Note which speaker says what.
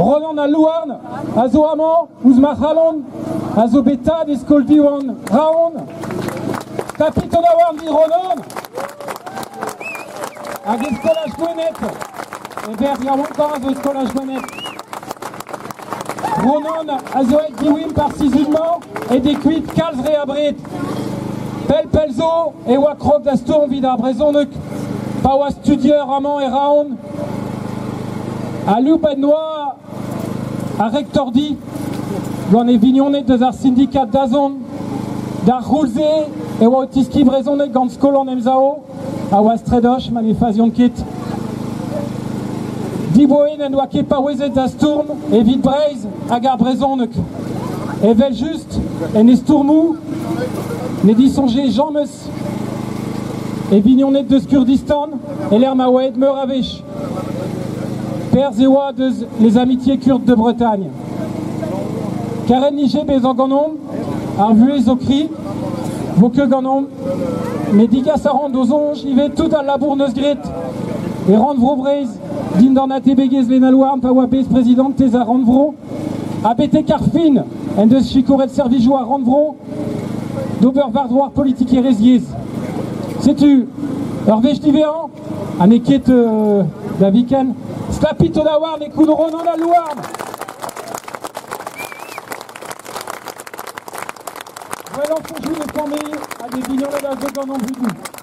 Speaker 1: Ronan a Louarn, a zo amant, ouz ma c'halon, a zo betad e skoldi oan raon. Tapito da oan di Ronan, hag e skolaj gwenet, e ber yaouan kar a zo skolaj gwenet. Ronan a zo et diwim par sizudman, e de kuit kalz re abret. Pel zo, e oa krog da stourm vid ar brezonek, pa oa studieur amant e raon. A loup et noa, a rector di, gant e vignonet deus ar syndikat dazon, d'ar roulze e oa otiski brezonek gant skolan emzao, a oa stredoch man e fazion ket. Diboen en oa ket pa oezet da stourm evit breiz hag ar brezonek. E vel just en e stourmou ne disonje jammeus e vignonet deus Kurdistan e l'er ma oa et meur a vech. Pers e oa deus les amitiés kurdes de Bretagne. Karen nije bez an ganom, ar vue zo kri, vo ke ganom, me digas a rand o zonj, ive tout al labour neus gret, e rand vro breiz, din d'an ate begez Lena Louarn, pa oa bez prezident tez a rand vro, a bete karfin, en deus chikoret servijou a rand vro, d'ober vardroar politik e reziez. Setu, ur vech divean, an e ket da viken, Slapito da Warn e koud Ronan a Louarn. Voilà, on joue les formés à des vignoles à deux gants en